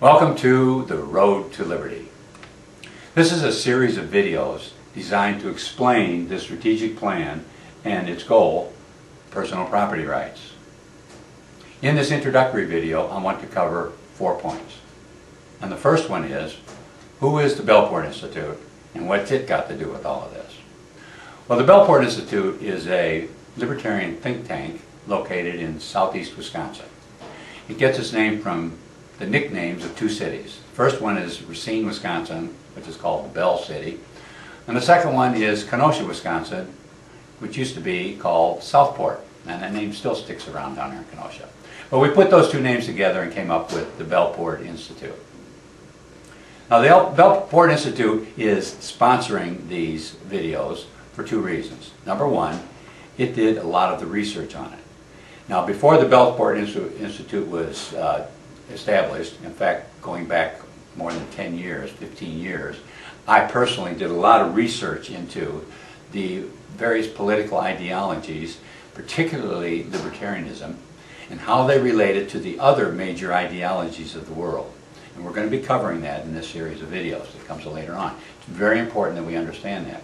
Welcome to The Road to Liberty. This is a series of videos designed to explain the strategic plan and its goal, personal property rights. In this introductory video, I want to cover 4 points. And the first one is, who is the Belleporte Institute and what's it got to do with all of this? Well, the Belleporte Institute is a libertarian think tank located in southeast Wisconsin. It gets its name from the nicknames of two cities. The first one is Racine, Wisconsin, which is called the Bell City. And the second one is Kenosha, Wisconsin, which used to be called Southport. And that name still sticks around down here in Kenosha. But we put those two names together and came up with the Belleporte Institute. Now the Belleporte Institute is sponsoring these videos for two reasons. Number one, it did a lot of the research on it. Now before the Belleporte Institute was established, in fact going back more than 10 years, 15 years, I personally did a lot of research into the various political ideologies, particularly libertarianism, and how they related to the other major ideologies of the world. And we're going to be covering that in this series of videos that comes later on. It's very important that we understand that.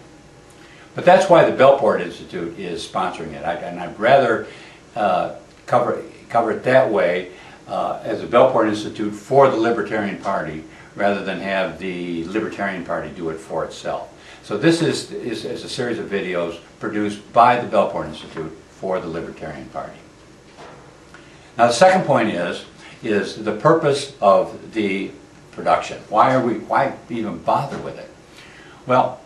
But that's why the Belleporte Institute is sponsoring it. And I'd rather cover it that way as a Belleporte Institute for the Libertarian Party rather than have the Libertarian Party do it for itself. So this is a series of videos produced by the Belleporte Institute for the Libertarian Party. Now the second point is the purpose of the production. Why even bother with it? Well,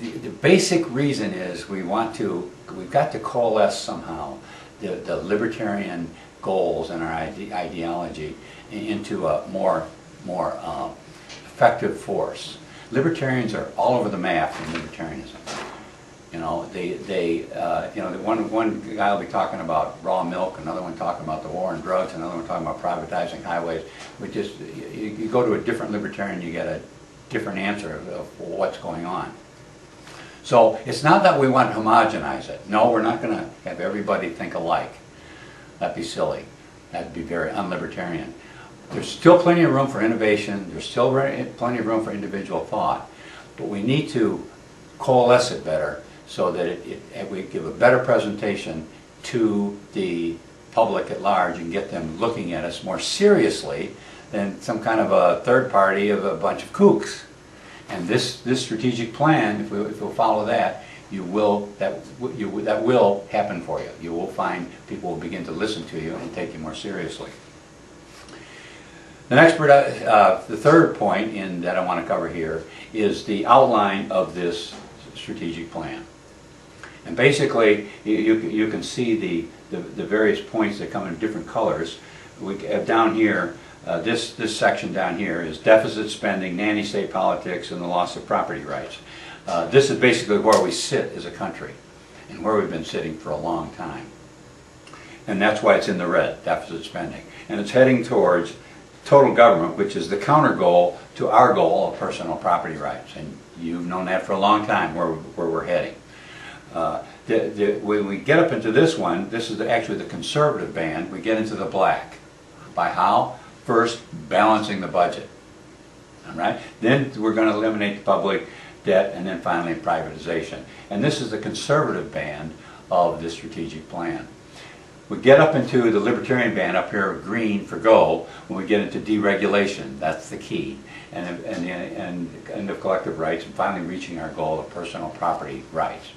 the basic reason is we've got to coalesce somehow the libertarian goals and our ideology into a more effective force. Libertarians are all over the map in libertarianism. You know, one guy will be talking about raw milk, another one talking about the war on drugs, another one talking about privatizing highways. You go to a different libertarian, you get a different answer of what's going on. So it's not that we want to homogenize it. No, we're not going to have everybody think alike. That'd be silly. That'd be very un-libertarian. There's still plenty of room for innovation. There's still plenty of room for individual thought. But we need to coalesce it better so that we give a better presentation to the public at large and get them looking at us more seriously than some kind of a third party of a bunch of kooks. And this strategic plan, if we'll follow that, that will happen for you. You will find people will begin to listen to you and take you more seriously. The third point that I want to cover here is the outline of this strategic plan. And basically, you can see the various points that come in different colors. We have down here, this section down here is deficit spending, nanny state politics, and the loss of property rights. This is basically where we sit as a country and where we've been sitting for a long time. And that's why it's in the red, deficit spending. And it's heading towards total government, which is the counter goal to our goal of personal property rights. And you've known that for a long time where we're heading. When we get up into this one, this is actually the conservative band, we get into the black. By how? First, balancing the budget. All right? Then we're going to eliminate the public debt, and then finally privatization. And this is the conservative band of the strategic plan. We get up into the libertarian band up here, green for go, when we get into deregulation. That's the key. And end of collective rights, and finally reaching our goal of personal property rights.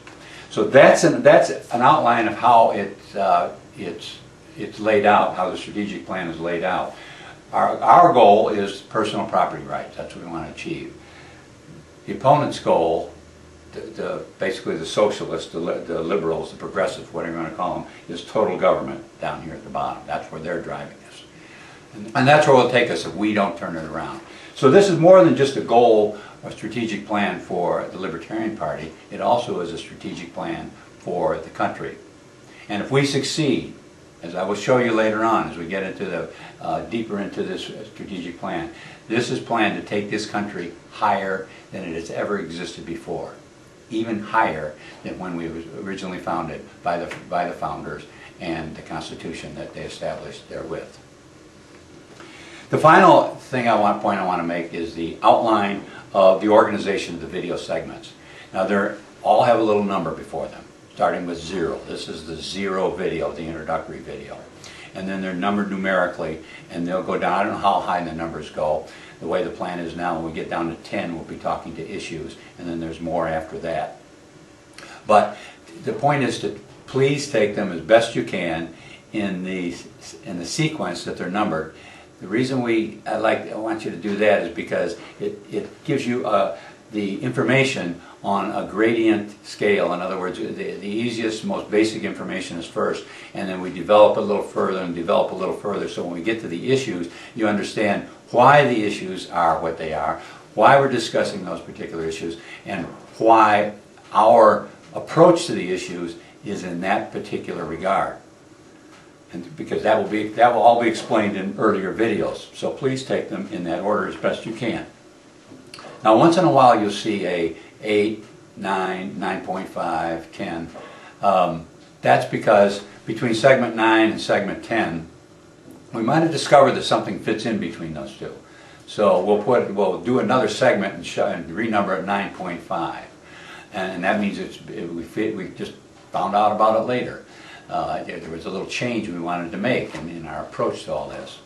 So that's an outline of how it's laid out, how the strategic plan is laid out. Our goal is personal property rights. That's what we want to achieve. The opponent's goal, basically the socialists, the liberals, the progressives, whatever you want to call them, is total government down here at the bottom. That's where they're driving us. And that's where it'll take us if we don't turn it around. So this is more than just a goal, a strategic plan for the Libertarian Party. It also is a strategic plan for the country. And if we succeed, as I will show you later on as we get into deeper into this strategic plan, this is planned to take this country higher than it has ever existed before, even higher than when we was originally founded by the founders and the Constitution that they established therewith. The final thing I want to make is the outline of the organization of the video segments. Now they all have a little number before them, starting with 0. This is the 0 video, the introductory video. And then they're numbered numerically, and they'll go down. I don't know how high the numbers go. The way the plan is now, when we get down to 10, we'll be talking to issues, and then there's more after that. But the point is to please take them as best you can in the sequence that they're numbered. The reason I want you to do that is because it gives you the information on a gradient scale. In other words, the easiest, most basic information is first, and then we develop a little further and develop a little further, so when we get to the issues, you understand why the issues are what they are, why we're discussing those particular issues, and why our approach to the issues is in that particular regard. And because that will all be explained in earlier videos. So please take them in that order as best you can. Now once in a while you'll see a 8, 9, 9.5, 10. That's because between segment 9 and segment 10, we might have discovered that something fits in between those two. So we'll do another segment and renumber it 9.5. And that means we just found out about it later. There was a little change we wanted to make in our approach to all this.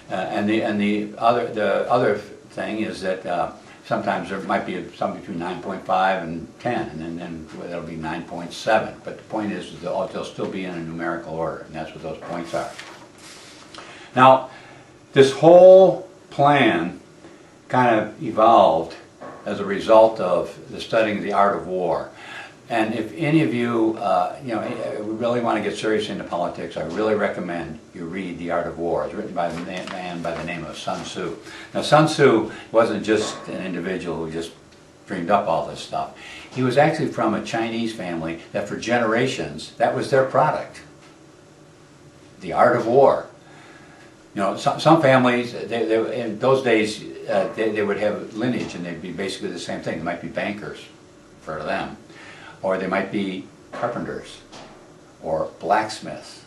And the other thing is that sometimes there might be something between 9.5 and 10, and then that'll be 9.7. But the point is they'll still be in a numerical order, and that's what those points are. Now, this whole plan kind of evolved as a result of the studying of the art of war. And if any of you, really want to get serious into politics, I really recommend you read The Art of War. It's written by a man by the name of Sun Tzu. Now, Sun Tzu wasn't just an individual who just dreamed up all this stuff. He was actually from a Chinese family that for generations, that was their product. The Art of War. You know, some families, in those days, they would have lineage, and they'd be basically the same thing. They might be bankers, for them. Or they might be carpenters or blacksmiths.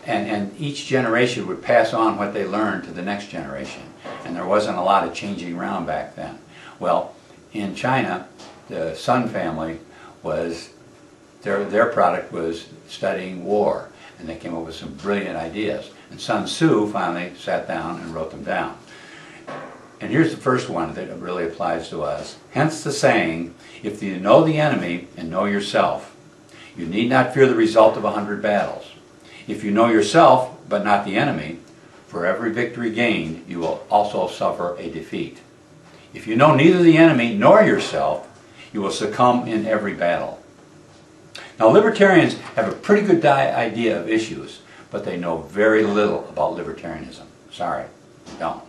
And each generation would pass on what they learned to the next generation. And there wasn't a lot of changing around back then. Well, in China, the Sun family was, their product was studying war. And they came up with some brilliant ideas. And Sun Tzu finally sat down and wrote them down. And here's the first one that really applies to us. Hence the saying, if you know the enemy and know yourself, you need not fear the result of 100 battles. If you know yourself, but not the enemy, for every victory gained, you will also suffer a defeat. If you know neither the enemy nor yourself, you will succumb in every battle. Now, libertarians have a pretty good idea of issues, but they know very little about libertarianism. Sorry, they don't.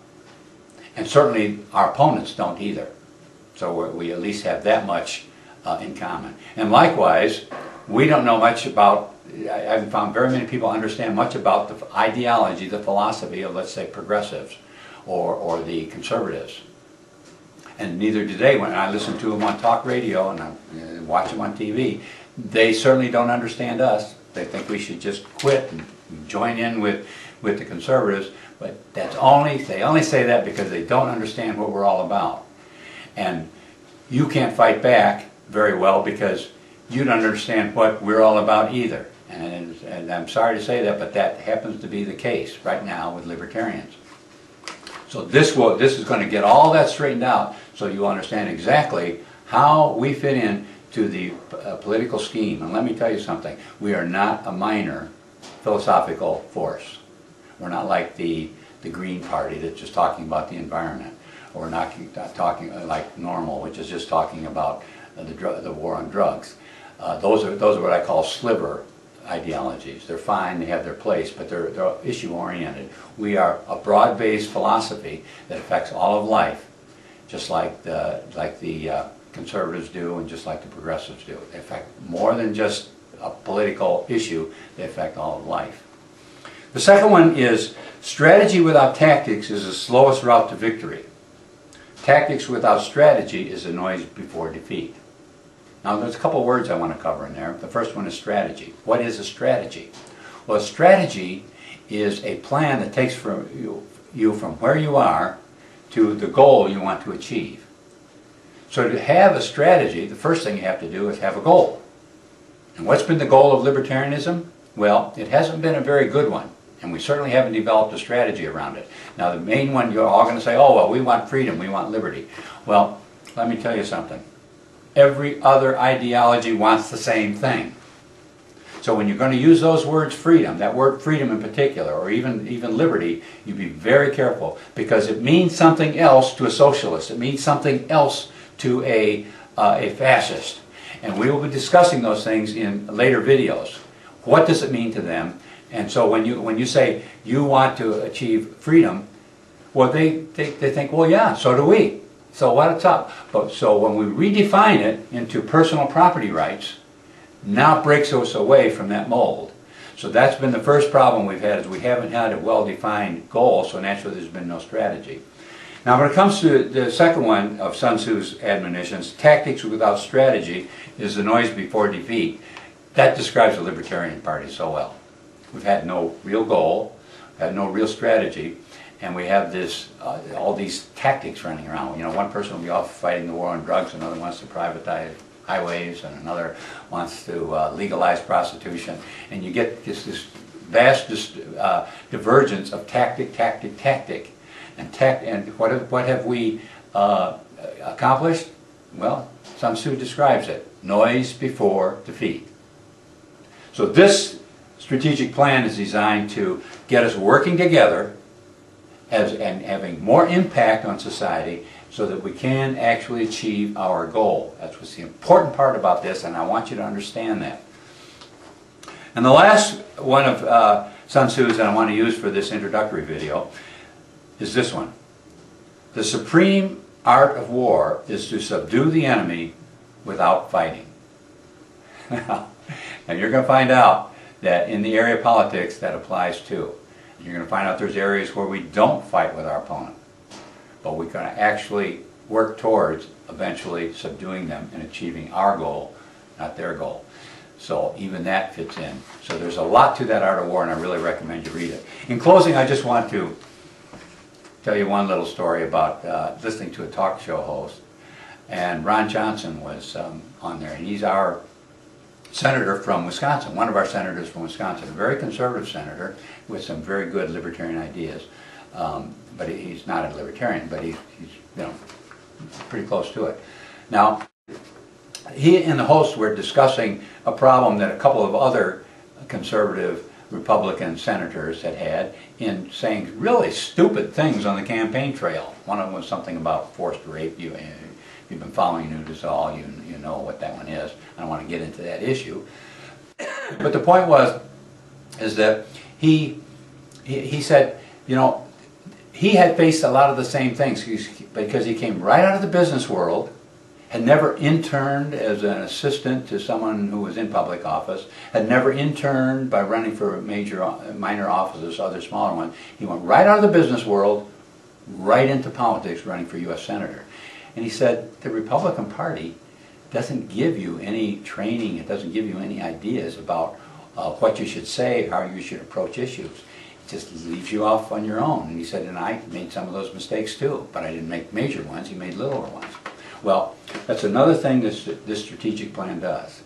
And certainly our opponents don't either. So we at least have that much in common. And likewise, we don't know much about, I haven't found very many people understand much about the ideology, the philosophy of, let's say, progressives or the conservatives. And neither do they. When I listen to them on talk radio and I watch them on TV, they certainly don't understand us. They think we should just quit and join in with the conservatives. But they only say that because they don't understand what we're all about. And you can't fight back very well because you don't understand what we're all about either. And I'm sorry to say that, but that happens to be the case right now with libertarians. So this is going to get all that straightened out so you understand exactly how we fit in to the political scheme. And let me tell you something, we are not a minor philosophical force. We're not like the Green Party that's just talking about the environment. Or we're not talking like Normal, which is just talking about the war on drugs. Those are what I call sliver ideologies. They're fine, they have their place, but they're issue-oriented. We are a broad-based philosophy that affects all of life, just like the conservatives do and just like the progressives do. They affect more than just a political issue, they affect all of life. The second one is strategy without tactics is the slowest route to victory. Tactics without strategy is a noise before defeat. Now there's a couple words I want to cover in there. The first one is strategy. What is a strategy? Well, a strategy is a plan that takes you from where you are to the goal you want to achieve. So to have a strategy, the first thing you have to do is have a goal. And what's been the goal of libertarianism? Well, it hasn't been a very good one, and we certainly haven't developed a strategy around it. Now the main one, you're all going to say, oh well, we want freedom, we want liberty. Well, let me tell you something. Every other ideology wants the same thing. So when you're going to use those words, freedom, that word freedom in particular, or even liberty, you be very careful, because it means something else to a socialist. It means something else to a fascist. And we will be discussing those things in later videos. What does it mean to them? And so when you say you want to achieve freedom, well, they think, well, yeah, so do we. So what's up? But so when we redefine it into personal property rights, now it breaks us away from that mold. So that's been the first problem we've had, is we haven't had a well-defined goal, so naturally there's been no strategy. Now when it comes to the second one of Sun Tzu's admonitions, tactics without strategy is the noise before defeat. That describes the Libertarian Party so well. We've had no real goal, had no real strategy, and we have this all these tactics running around. You know, one person will be off fighting the war on drugs, another wants to privatize highways, and another wants to legalize prostitution, and you get this vast divergence of tactic, and what have we accomplished? Well, Sun Tzu describes it: noise before defeat. So this strategic plan is designed to get us working together and having more impact on society, so that we can actually achieve our goal. That's what's the important part about this, and I want you to understand that. And the last one of Sun Tzu's that I want to use for this introductory video is this one. The supreme art of war is to subdue the enemy without fighting. And you're going to find out that in the area of politics that applies too. You're going to find out there's areas where we don't fight with our opponent, but we're going to actually work towards eventually subduing them and achieving our goal, not their goal. So even that fits in. So there's a lot to that art of war, and I really recommend you read it. In closing, I just want to tell you one little story about listening to a talk show host, and Ron Johnson was on there, and he's our senator from Wisconsin, one of our senators from Wisconsin, a very conservative senator with some very good libertarian ideas. But he's not a libertarian, but he's you know, pretty close to it. Now, he and the host were discussing a problem that a couple of other conservative Republican senators had in saying really stupid things on the campaign trail. One of them was something about forced rape. You've been following news at all, you know what that one is. I don't want to get into that issue. But the point is that he said, you know, he had faced a lot of the same things because he came right out of the business world, had never interned as an assistant to someone who was in public office, had never interned by running for minor offices, other smaller ones. He went right out of the business world, right into politics, running for U.S. Senator. And he said, the Republican Party doesn't give you any training, it doesn't give you any ideas about what you should say, how you should approach issues. It just leaves you off on your own. And he said, and I made some of those mistakes too, but I didn't make major ones, he made littler ones. Well, that's another thing this strategic plan does,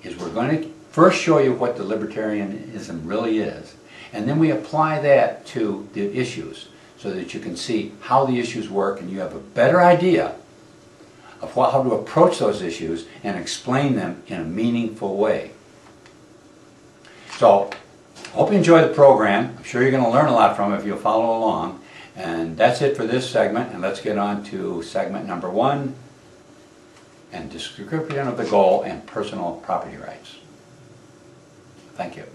is we're going to first show you what the libertarianism really is, and then we apply that to the issues, so that you can see how the issues work and you have a better idea of how to approach those issues and explain them in a meaningful way. So, hope you enjoy the program. I'm sure you're going to learn a lot from it if you'll follow along. And that's it for this segment, and let's get on to segment number 1, and description of the goal and personal property rights. Thank you.